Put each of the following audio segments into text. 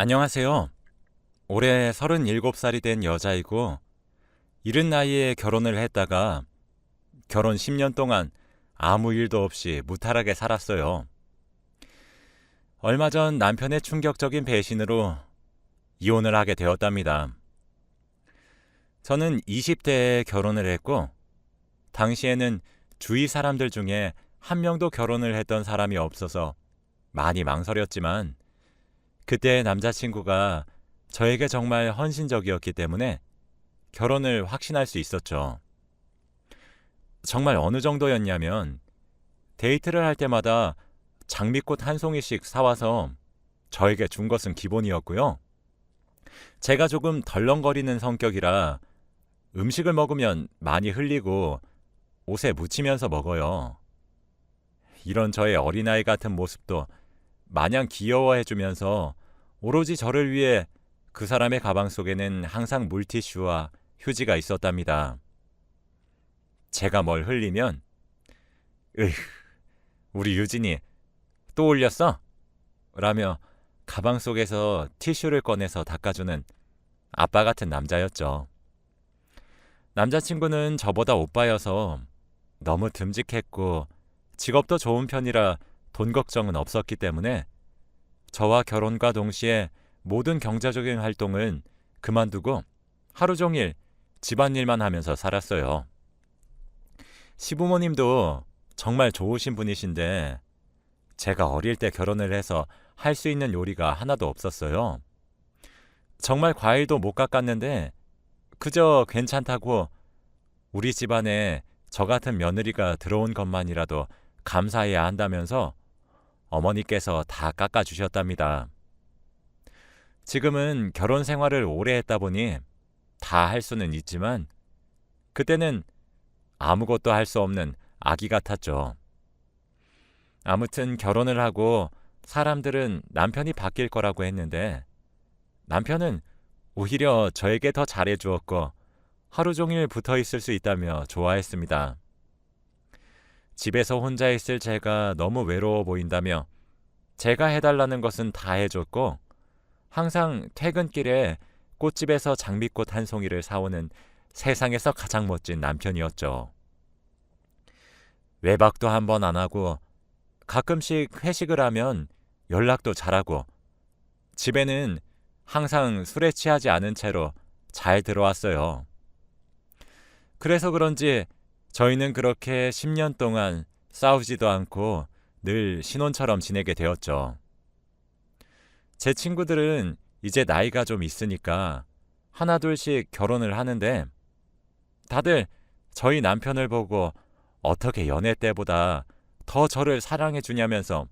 안녕하세요. 올해 37살이 된 여자이고 이른 나이에 결혼을 했다가 결혼 10년 동안 아무 일도 없이 무탈하게 살았어요. 얼마 전 남편의 충격적인 배신으로 이혼을 하게 되었답니다. 저는 20대에 결혼을 했고 당시에는 주위 사람들 중에 한 명도 결혼을 했던 사람이 없어서 많이 망설였지만 그때 남자친구가 저에게 정말 헌신적이었기 때문에 결혼을 확신할 수 있었죠. 정말 어느 정도였냐면 데이트를 할 때마다 장미꽃 한 송이씩 사와서 저에게 준 것은 기본이었고요. 제가 조금 덜렁거리는 성격이라 음식을 먹으면 많이 흘리고 옷에 묻히면서 먹어요. 이런 저의 어린아이 같은 모습도 마냥 귀여워해주면서 오로지 저를 위해 그 사람의 가방 속에는 항상 물티슈와 휴지가 있었답니다. 제가 뭘 흘리면 으휴, 우리 유진이 또 올렸어? 라며 가방 속에서 티슈를 꺼내서 닦아주는 아빠 같은 남자였죠. 남자친구는 저보다 오빠여서 너무 듬직했고 직업도 좋은 편이라 돈 걱정은 없었기 때문에 저와 결혼과 동시에 모든 경제적인 활동은 그만두고 하루 종일 집안일만 하면서 살았어요. 시부모님도 정말 좋으신 분이신데 제가 어릴 때 결혼을 해서 할 수 있는 요리가 하나도 없었어요. 정말 과일도 못 깎았는데 그저 괜찮다고 우리 집안에 저 같은 며느리가 들어온 것만이라도 감사해야 한다면서 어머니께서 다 깎아주셨답니다. 지금은 결혼 생활을 오래 했다 보니 다 할 수는 있지만 그때는 아무것도 할 수 없는 아기 같았죠. 아무튼 결혼을 하고 사람들은 남편이 바뀔 거라고 했는데 남편은 오히려 저에게 더 잘해주었고 하루 종일 붙어 있을 수 있다며 좋아했습니다. 집에서 혼자 있을 제가 너무 외로워 보인다며 제가 해달라는 것은 다 해줬고 항상 퇴근길에 꽃집에서 장미꽃 한 송이를 사오는 세상에서 가장 멋진 남편이었죠. 외박도 한 번 안 하고 가끔씩 회식을 하면 연락도 잘하고 집에는 항상 술에 취하지 않은 채로 잘 들어왔어요. 그래서 그런지 저희는 그렇게 10년 동안 싸우지도 않고 늘 신혼처럼 지내게 되었죠. 제 친구들은 이제 나이가 좀 있으니까 하나둘씩 결혼을 하는데 다들 저희 남편을 보고 어떻게 연애 때보다 더 저를 사랑해 주냐면서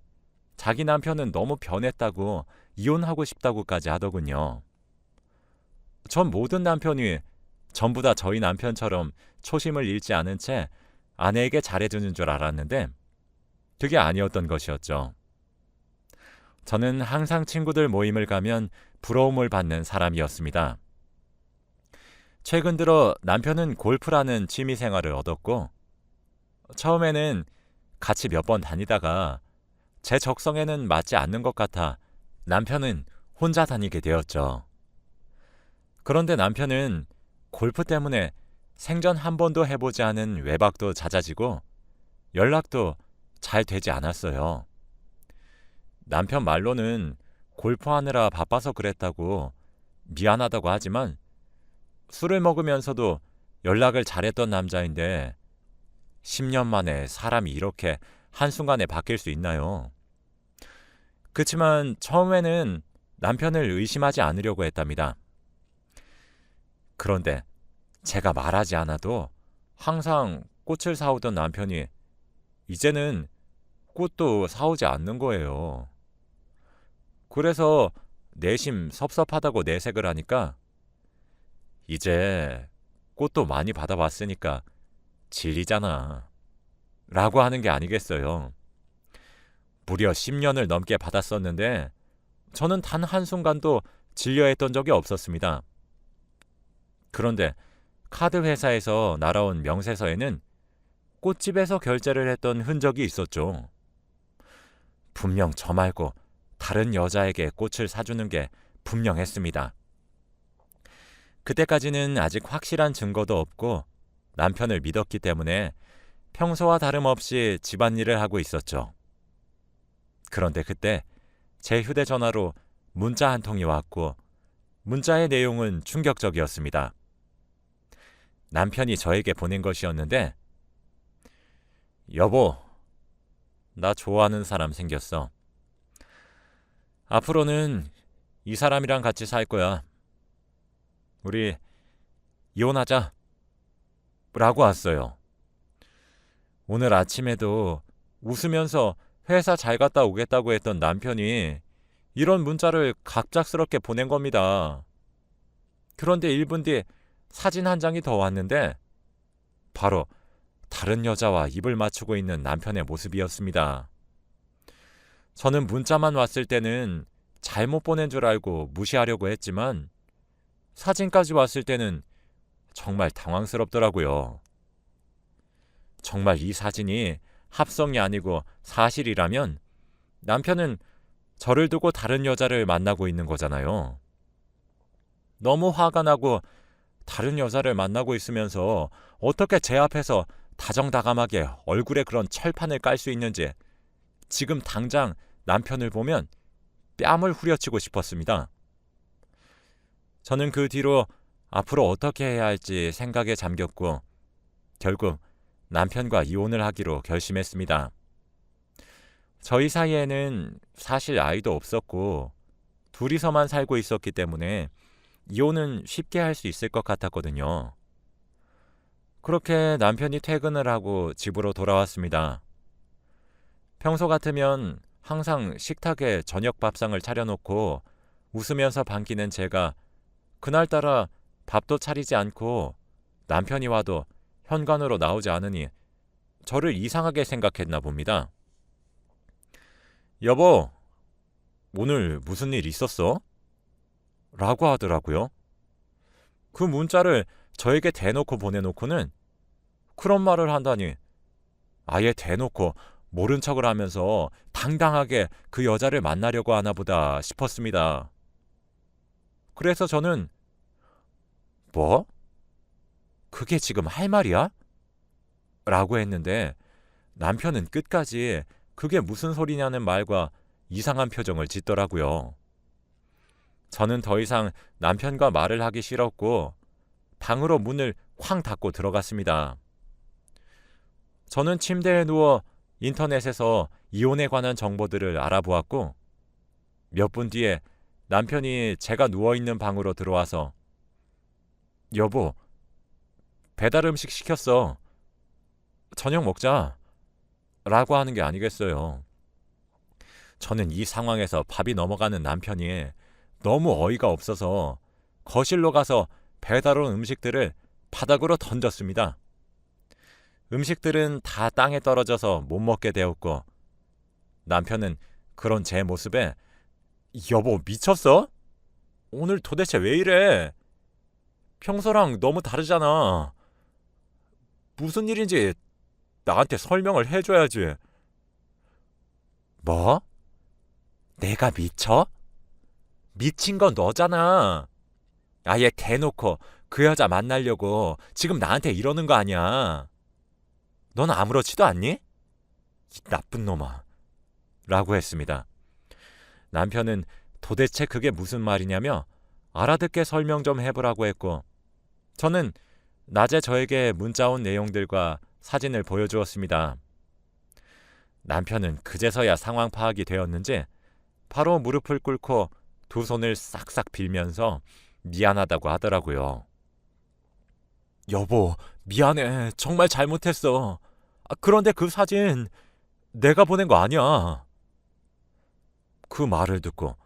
자기 남편은 너무 변했다고 이혼하고 싶다고까지 하더군요. 전 모든 남편이 전부 다 저희 남편처럼 초심을 잃지 않은 채 아내에게 잘해주는 줄 알았는데 그게 아니었던 것이었죠. 저는 항상 친구들 모임을 가면 부러움을 받는 사람이었습니다. 최근 들어 남편은 골프라는 취미 생활을 얻었고 처음에는 같이 몇 번 다니다가 제 적성에는 맞지 않는 것 같아 남편은 혼자 다니게 되었죠. 그런데 남편은 골프 때문에 생전 한 번도 해보지 않은 외박도 잦아지고 연락도 잘 되지 않았어요. 남편 말로는 골프하느라 바빠서 그랬다고 미안하다고 하지만 술을 먹으면서도 연락을 잘했던 남자인데 10년 만에 사람이 이렇게 한순간에 바뀔 수 있나요? 그치만 처음에는 남편을 의심하지 않으려고 했답니다. 그런데 제가 말하지 않아도 항상 꽃을 사오던 남편이 이제는 꽃도 사오지 않는 거예요. 그래서 내심 섭섭하다고 내색을 하니까 이제 꽃도 많이 받아봤으니까 질리잖아 라고 하는 게 아니겠어요. 무려 10년을 넘게 받았었는데 저는 단 한순간도 질려했던 적이 없었습니다. 그런데 카드 회사에서 날아온 명세서에는 꽃집에서 결제를 했던 흔적이 있었죠. 분명 저 말고 다른 여자에게 꽃을 사주는 게 분명했습니다. 그때까지는 아직 확실한 증거도 없고 남편을 믿었기 때문에 평소와 다름없이 집안일을 하고 있었죠. 그런데 그때 제 휴대전화로 문자 한 통이 왔고 문자의 내용은 충격적이었습니다. 남편이 저에게 보낸 것이었는데, 여보, 나 좋아하는 사람 생겼어. 앞으로는 이 사람이랑 같이 살 거야. 우리 이혼하자. 라고 왔어요. 오늘 아침에도 웃으면서 회사 잘 갔다 오겠다고 했던 남편이 이런 문자를 갑작스럽게 보낸 겁니다. 그런데 1분 뒤에 사진 한 장이 더 왔는데 바로 다른 여자와 입을 맞추고 있는 남편의 모습이었습니다. 저는 문자만 왔을 때는 잘못 보낸 줄 알고 무시하려고 했지만 사진까지 왔을 때는 정말 당황스럽더라고요. 정말 이 사진이 합성이 아니고 사실이라면 남편은 저를 두고 다른 여자를 만나고 있는 거잖아요. 너무 화가 나고 다른 여자를 만나고 있으면서 어떻게 제 앞에서 다정다감하게 얼굴에 그런 철판을 깔 수 있는지 지금 당장 남편을 보면 뺨을 후려치고 싶었습니다. 저는 그 뒤로 앞으로 어떻게 해야 할지 생각에 잠겼고 결국 남편과 이혼을 하기로 결심했습니다. 저희 사이에는 사실 아이도 없었고 둘이서만 살고 있었기 때문에 이혼은 쉽게 할 수 있을 것 같았거든요. 그렇게 남편이 퇴근을 하고 집으로 돌아왔습니다. 평소 같으면 항상 식탁에 저녁 밥상을 차려놓고 웃으면서 반기는 제가 그날따라 밥도 차리지 않고 남편이 와도 현관으로 나오지 않으니 저를 이상하게 생각했나 봅니다. 여보, 오늘 무슨 일 있었어? 라고 하더라고요. 그 문자를 저에게 대놓고 보내놓고는 그런 말을 한다니 아예 대놓고 모른 척을 하면서 당당하게 그 여자를 만나려고 하나 보다 싶었습니다. 그래서 저는 뭐? 그게 지금 할 말이야? 라고 했는데 남편은 끝까지 그게 무슨 소리냐는 말과 이상한 표정을 짓더라고요. 저는 더 이상 남편과 말을 하기 싫었고 방으로 문을 쾅 닫고 들어갔습니다. 저는 침대에 누워 인터넷에서 이혼에 관한 정보들을 알아보았고 몇 분 뒤에 남편이 제가 누워있는 방으로 들어와서 여보, 배달 음식 시켰어. 저녁 먹자. 라고 하는 게 아니겠어요. 저는 이 상황에서 밥이 넘어가는 남편이 너무 어이가 없어서 거실로 가서 배달 온 음식들을 바닥으로 던졌습니다. 음식들은 다 땅에 떨어져서 못 먹게 되었고 남편은 그런 제 모습에 여보 미쳤어? 오늘 도대체 왜 이래? 평소랑 너무 다르잖아. 무슨 일인지 나한테 설명을 해줘야지. 뭐? 내가 미쳐? 미친 건 너잖아. 아예 대놓고 그 여자 만나려고 지금 나한테 이러는 거 아니야. 넌 아무렇지도 않니? 이 나쁜 놈아. 라고 했습니다. 남편은 도대체 그게 무슨 말이냐며 알아듣게 설명 좀 해보라고 했고 저는 낮에 저에게 문자 온 내용들과 사진을 보여주었습니다. 남편은 그제서야 상황 파악이 되었는지 바로 무릎을 꿇고 두 손을 싹싹 빌면서 미안하다고 하더라고요. 여보, 미안해. 정말 잘못했어. 그런데 그 사진 내가 보낸 거 아니야. 그 말을 듣고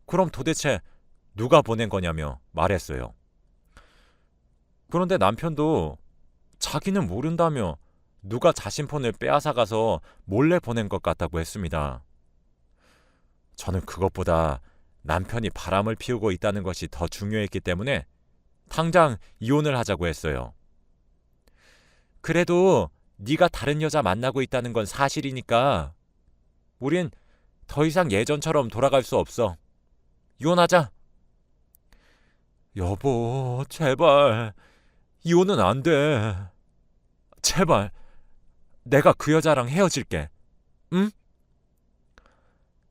그럼 도대체 누가 보낸 거냐며 말했어요. 그런데 남편도 자기는 모른다며 누가 자신 폰을 빼앗아가서 몰래 보낸 것 같다고 했습니다. 저는 그것보다 남편이 바람을 피우고 있다는 것이 더 중요했기 때문에 당장 이혼을 하자고 했어요. 그래도 네가 다른 여자 만나고 있다는 건 사실이니까 우린 더 이상 예전처럼 돌아갈 수 없어. 이혼하자. 여보, 제발. 이혼은 안 돼. 제발. 내가 그 여자랑 헤어질게. 응?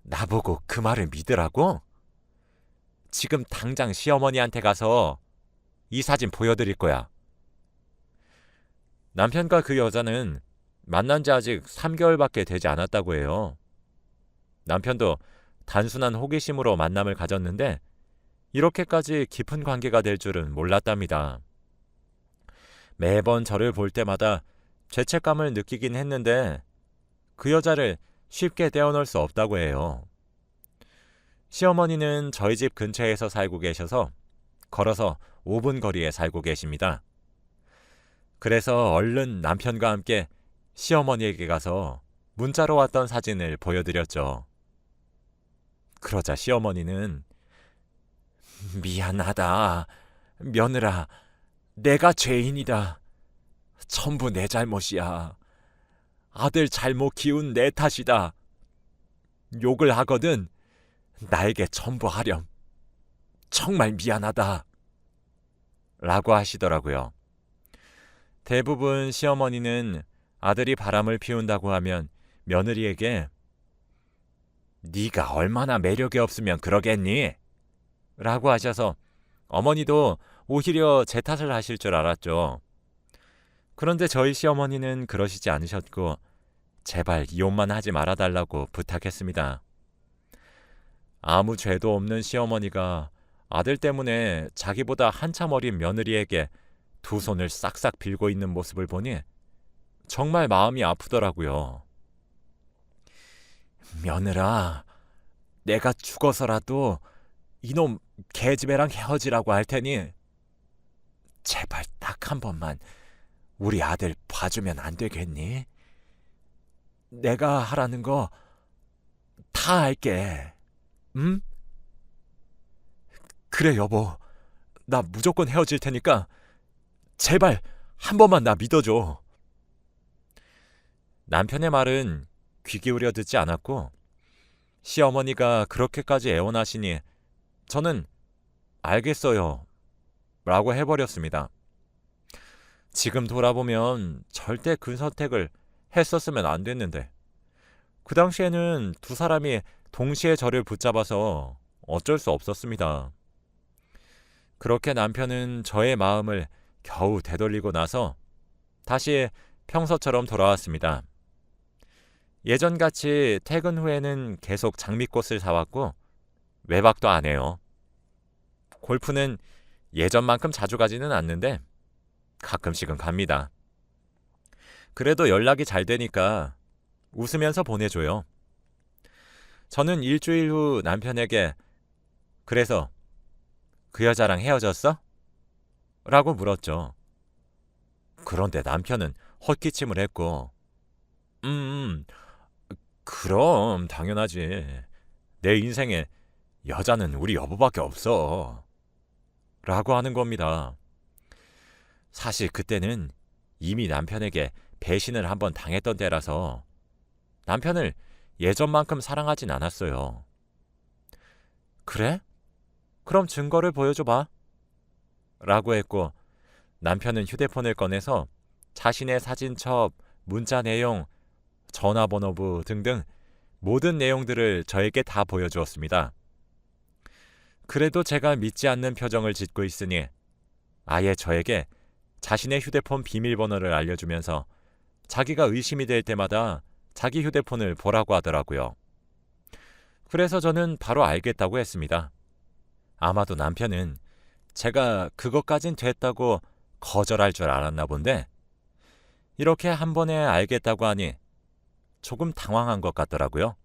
나보고 그 말을 믿으라고? 지금 당장 시어머니한테 가서 이 사진 보여드릴 거야. 남편과 그 여자는 만난 지 아직 3개월밖에 되지 않았다고 해요. 남편도 단순한 호기심으로 만남을 가졌는데 이렇게까지 깊은 관계가 될 줄은 몰랐답니다. 매번 저를 볼 때마다 죄책감을 느끼긴 했는데 그 여자를 쉽게 떼어놓을 수 없다고 해요. 시어머니는 저희 집 근처에서 살고 계셔서 걸어서 5분 거리에 살고 계십니다. 그래서 얼른 남편과 함께 시어머니에게 가서 문자로 왔던 사진을 보여드렸죠. 그러자 시어머니는 미안하다. 며느라, 내가 죄인이다. 전부 내 잘못이야. 아들 잘못 키운 내 탓이다. 욕을 하거든 나에게 전부 하렴. 정말 미안하다. 라고 하시더라고요. 대부분 시어머니는 아들이 바람을 피운다고 하면 며느리에게 네가 얼마나 매력이 없으면 그러겠니? 라고 하셔서 어머니도 오히려 제 탓을 하실 줄 알았죠. 그런데 저희 시어머니는 그러시지 않으셨고 제발 이혼만 하지 말아달라고 부탁했습니다. 아무 죄도 없는 시어머니가 아들 때문에 자기보다 한참 어린 며느리에게 두 손을 싹싹 빌고 있는 모습을 보니 정말 마음이 아프더라고요. 며느라, 내가 죽어서라도 이놈 개집애랑 헤어지라고 할 테니 제발 딱 한 번만 우리 아들 봐주면 안 되겠니? 내가 하라는 거 다 할게. 응? 그래 여보, 나 무조건 헤어질 테니까 제발 한 번만 나 믿어줘. 남편의 말은 귀 기울여 듣지 않았고 시어머니가 그렇게까지 애원하시니 저는 알겠어요 라고 해버렸습니다. 지금 돌아보면 절대 그 선택을 했었으면 안 됐는데 그 당시에는 두 사람이 동시에 저를 붙잡아서 어쩔 수 없었습니다. 그렇게 남편은 저의 마음을 겨우 되돌리고 나서 다시 평소처럼 돌아왔습니다. 예전같이 퇴근 후에는 계속 장미꽃을 사왔고 외박도 안 해요. 골프는 예전만큼 자주 가지는 않는데 가끔씩은 갑니다. 그래도 연락이 잘 되니까 웃으면서 보내줘요. 저는 일주일 후 남편에게 그래서 그 여자랑 헤어졌어? 라고 물었죠. 그런데 남편은 헛기침을 했고 그럼 당연하지. 내 인생에 여자는 우리 여보밖에 없어. 라고 하는 겁니다. 사실 그때는 이미 남편에게 배신을 한번 당했던 때라서 남편을 예전만큼 사랑하진 않았어요. 그래? 그럼 증거를 보여줘봐. 라고 했고 남편은 휴대폰을 꺼내서 자신의 사진첩, 문자 내용, 전화번호부 등등 모든 내용들을 저에게 다 보여주었습니다. 그래도 제가 믿지 않는 표정을 짓고 있으니 아예 저에게 자신의 휴대폰 비밀번호를 알려주면서 자기가 의심이 될 때마다 자기 휴대폰을 보라고 하더라고요. 그래서 저는 바로 알겠다고 했습니다. 아마도 남편은 제가 그것까진 됐다고 거절할 줄 알았나 본데 이렇게 한 번에 알겠다고 하니 조금 당황한 것 같더라고요.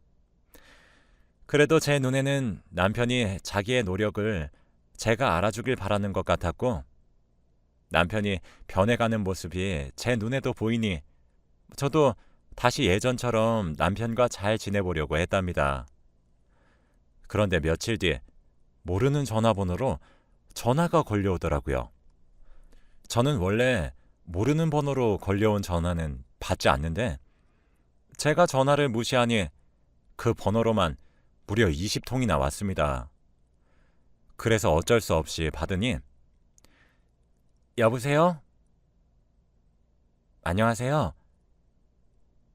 그래도 제 눈에는 남편이 자기의 노력을 제가 알아주길 바라는 것 같았고 남편이 변해가는 모습이 제 눈에도 보이니 저도 다시 예전처럼 남편과 잘 지내보려고 했답니다. 그런데 며칠 뒤 모르는 전화번호로 전화가 걸려오더라고요. 저는 원래 모르는 번호로 걸려온 전화는 받지 않는데 제가 전화를 무시하니 그 번호로만 무려 20통이나 왔습니다. 그래서 어쩔 수 없이 받으니 여보세요? 안녕하세요.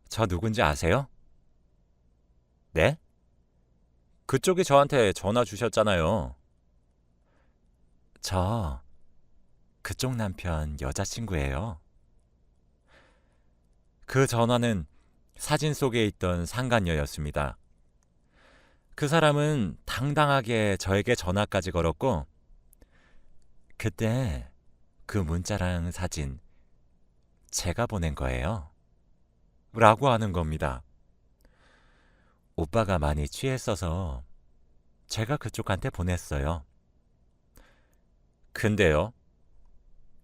저 누군지 아세요? 네? 그쪽이 저한테 전화 주셨잖아요. 저 그쪽 남편 여자친구예요. 그 전화는 사진 속에 있던 상간녀였습니다. 그 사람은 당당하게 저에게 전화까지 걸었고, 그때 그 문자랑 사진 제가 보낸 거예요. 라고 하는 겁니다. 오빠가 많이 취했어서 제가 그쪽한테 보냈어요. 근데요?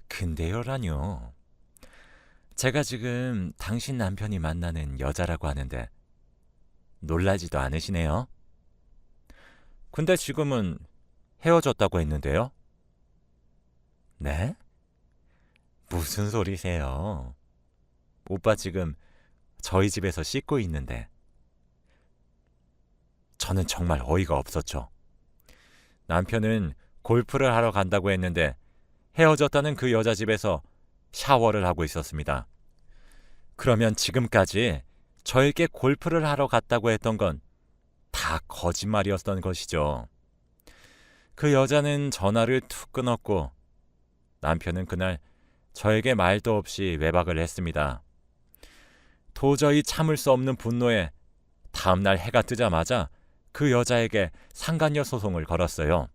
근데요라뇨. 제가 지금 당신 남편이 만나는 여자라고 하는데 놀라지도 않으시네요? 근데 지금은 헤어졌다고 했는데요? 네? 무슨 소리세요? 오빠 지금 저희 집에서 씻고 있는데. 저는 정말 어이가 없었죠. 남편은 골프를 하러 간다고 했는데 헤어졌다는 그 여자 집에서 샤워를 하고 있었습니다. 그러면 지금까지 저에게 골프를 하러 갔다고 했던 건 다 거짓말이었던 것이죠. 그 여자는 전화를 툭 끊었고 남편은 그날 저에게 말도 없이 외박을 했습니다. 도저히 참을 수 없는 분노에 다음날 해가 뜨자마자 그 여자에게 상간녀 소송을 걸었어요.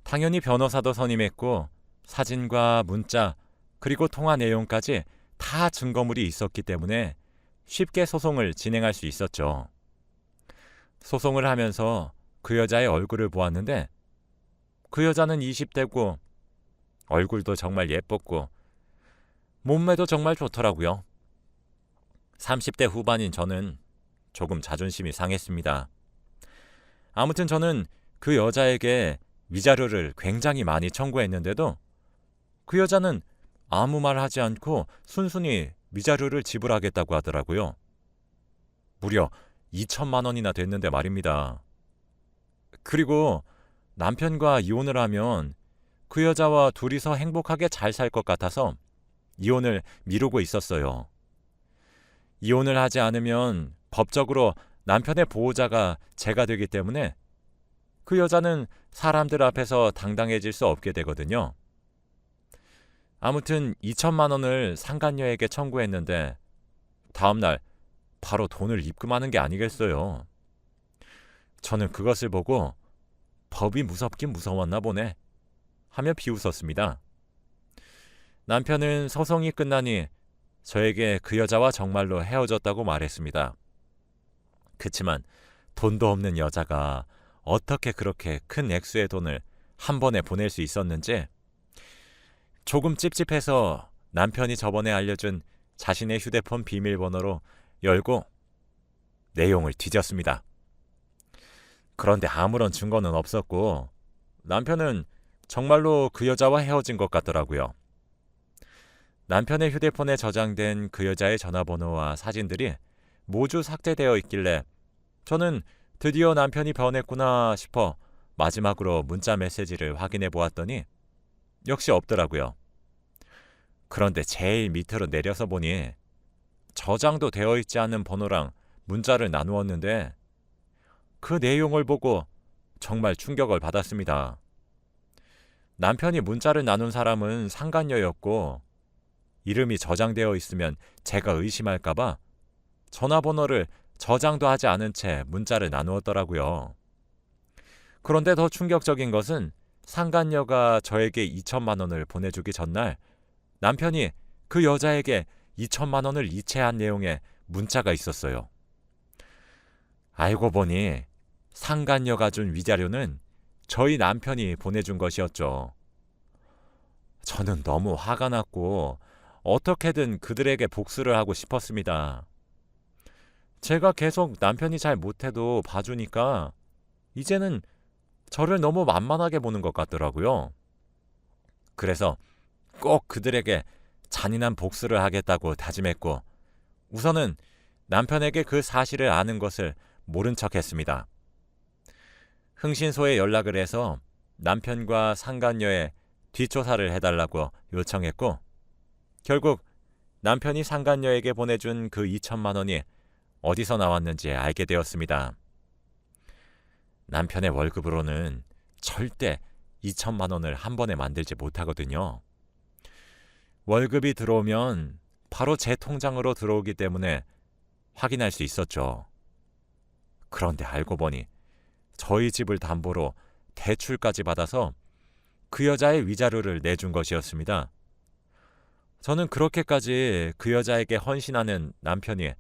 당연히 변호사도 선임했고 사진과 문자 그리고 통화 내용까지 다 증거물이 있었기 때문에 쉽게 소송을 진행할 수 있었죠. 소송을 하면서 그 여자의 얼굴을 보았는데 그 여자는 20대고 얼굴도 정말 예뻤고 몸매도 정말 좋더라고요. 30대 후반인 저는 조금 자존심이 상했습니다. 아무튼 저는 그 여자에게 위자료를 굉장히 많이 청구했는데도 그 여자는 아무 말 하지 않고 순순히 위자료를 지불하겠다고 하더라고요. 무려 2천만 원이나 됐는데 말입니다. 그리고 남편과 이혼을 하면 그 여자와 둘이서 행복하게 잘 살 것 같아서 이혼을 미루고 있었어요. 이혼을 하지 않으면 법적으로 남편의 보호자가 제가 되기 때문에 그 여자는 사람들 앞에서 당당해질 수 없게 되거든요. 아무튼 2천만 원을 상간녀에게 청구했는데 다음날 바로 돈을 입금하는 게 아니겠어요. 저는 그것을 보고 법이 무섭긴 무서웠나 보네 하며 비웃었습니다. 남편은 소송이 끝나니 저에게 그 여자와 정말로 헤어졌다고 말했습니다. 그치만 돈도 없는 여자가 어떻게 그렇게 큰 액수의 돈을 한 번에 보낼 수 있었는지 조금 찝찝해서 남편이 저번에 알려준 자신의 휴대폰 비밀번호로 열고 내용을 뒤졌습니다. 그런데 아무런 증거는 없었고 남편은 정말로 그 여자와 헤어진 것 같더라고요. 남편의 휴대폰에 저장된 그 여자의 전화번호와 사진들이 모두 삭제되어 있길래 저는 드디어 남편이 변했구나 싶어 마지막으로 문자 메시지를 확인해 보았더니 역시 없더라고요. 그런데 제일 밑으로 내려서 보니 저장도 되어 있지 않은 번호랑 문자를 나누었는데 그 내용을 보고 정말 충격을 받았습니다. 남편이 문자를 나눈 사람은 상간녀였고 이름이 저장되어 있으면 제가 의심할까봐 전화번호를 저장도 하지 않은 채 문자를 나누었더라고요. 그런데 더 충격적인 것은 상간녀가 저에게 2천만 원을 보내주기 전날 남편이 그 여자에게 2천만 원을 이체한 내용의 문자가 있었어요. 알고 보니 상간녀가 준 위자료는 저희 남편이 보내준 것이었죠. 저는 너무 화가 났고 어떻게든 그들에게 복수를 하고 싶었습니다. 제가 계속 남편이 잘 못해도 봐주니까 이제는 저를 너무 만만하게 보는 것 같더라고요. 그래서 꼭 그들에게 잔인한 복수를 하겠다고 다짐했고 우선은 남편에게 그 사실을 아는 것을 모른 척했습니다. 흥신소에 연락을 해서 남편과 상간녀의 뒷조사를 해달라고 요청했고 결국 남편이 상간녀에게 보내준 그 2천만 원이 어디서 나왔는지 알게 되었습니다. 남편의 월급으로는 절대 2천만 원을 한 번에 만들지 못하거든요. 월급이 들어오면 바로 제 통장으로 들어오기 때문에 확인할 수 있었죠. 그런데 알고 보니 저희 집을 담보로 대출까지 받아서 그 여자의 위자료를 내준 것이었습니다. 저는 그렇게까지 그 여자에게 헌신하는 남편이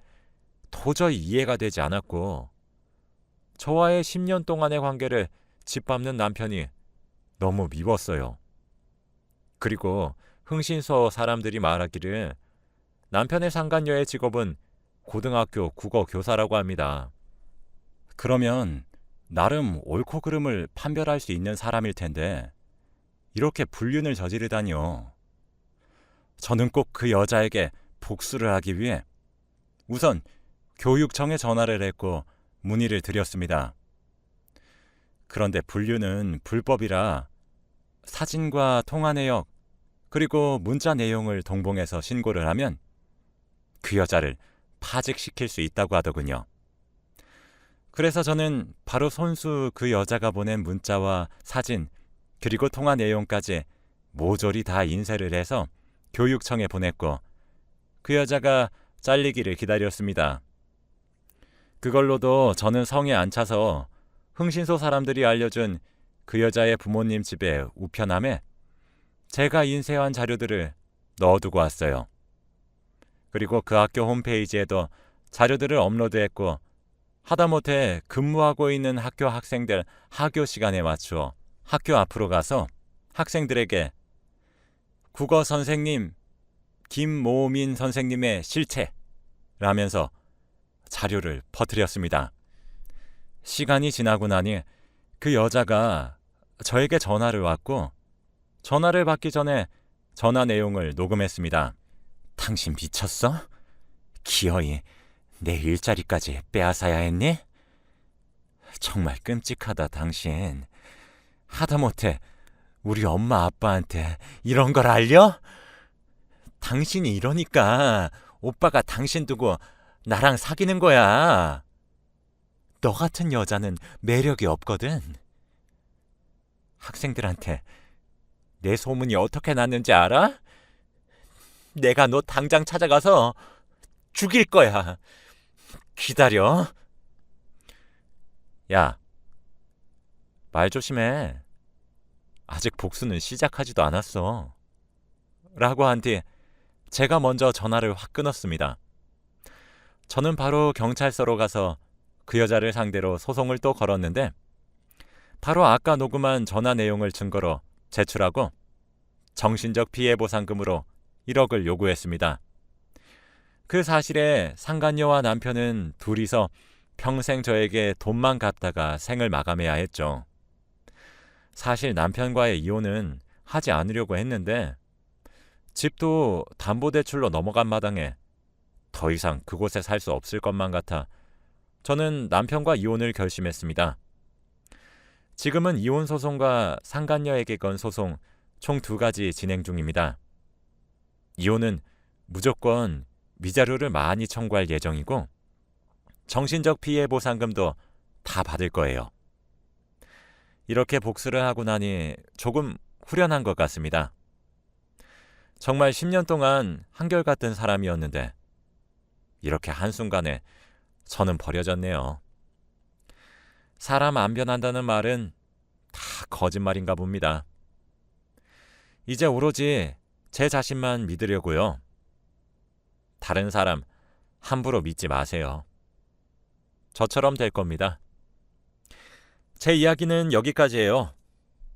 도저히 이해가 되지 않았고 저와의 10년 동안의 관계를 짓밟는 남편이 너무 미웠어요. 그리고 흥신소 사람들이 말하기를 남편의 상간녀의 직업은 고등학교 국어 교사라고 합니다. 그러면 나름 옳고 그름을 판별할 수 있는 사람일 텐데 이렇게 불륜을 저지르다니요. 저는 꼭 그 여자에게 복수를 하기 위해 우선 교육청에 전화를 했고 문의를 드렸습니다. 그런데 불륜은 불법이라 사진과 통화 내역 그리고 문자 내용을 동봉해서 신고를 하면 그 여자를 파직시킬 수 있다고 하더군요. 그래서 저는 바로 손수 그 여자가 보낸 문자와 사진 그리고 통화 내용까지 모조리 다 인쇄를 해서 교육청에 보냈고 그 여자가 잘리기를 기다렸습니다. 그걸로도 저는 성에 안 차서 흥신소 사람들이 알려준 그 여자의 부모님 집에 우편함에 제가 인쇄한 자료들을 넣어두고 왔어요. 그리고 그 학교 홈페이지에도 자료들을 업로드했고 하다못해 근무하고 있는 학교 학생들 하교 시간에 맞추어 학교 앞으로 가서 학생들에게 국어 선생님 김모민 선생님의 실체라면서 자료를 퍼뜨렸습니다. 시간이 지나고 나니 그 여자가 저에게 전화를 왔고 전화를 받기 전에 전화 내용을 녹음했습니다. 당신 미쳤어? 기어이 내 일자리까지 빼앗아야 했니? 정말 끔찍하다 당신. 하다못해 우리 엄마 아빠한테 이런 걸 알려? 당신이 이러니까 오빠가 당신 두고 나랑 사귀는 거야. 너 같은 여자는 매력이 없거든. 학생들한테 내 소문이 어떻게 났는지 알아? 내가 너 당장 찾아가서 죽일 거야. 기다려. 야, 말 조심해. 아직 복수는 시작하지도 않았어. 라고 한 뒤 제가 먼저 전화를 확 끊었습니다. 저는 바로 경찰서로 가서 그 여자를 상대로 소송을 또 걸었는데 바로 아까 녹음한 전화 내용을 증거로 제출하고 정신적 피해 보상금으로 1억을 요구했습니다. 그 사실에 상간녀와 남편은 둘이서 평생 저에게 돈만 갚다가 생을 마감해야 했죠. 사실 남편과의 이혼은 하지 않으려고 했는데 집도 담보대출로 넘어간 마당에 더 이상 그곳에 살 수 없을 것만 같아 저는 남편과 이혼을 결심했습니다. 지금은 이혼 소송과 상간녀에게 건 소송 총 2가지 진행 중입니다. 이혼은 무조건 위자료를 많이 청구할 예정이고 정신적 피해 보상금도 다 받을 거예요. 이렇게 복수를 하고 나니 조금 후련한 것 같습니다. 정말 10년 동안 한결같은 사람이었는데 이렇게 한순간에 저는 버려졌네요. 사람 안 변한다는 말은 다 거짓말인가 봅니다. 이제 오로지 제 자신만 믿으려고요. 다른 사람 함부로 믿지 마세요. 저처럼 될 겁니다. 제 이야기는 여기까지예요.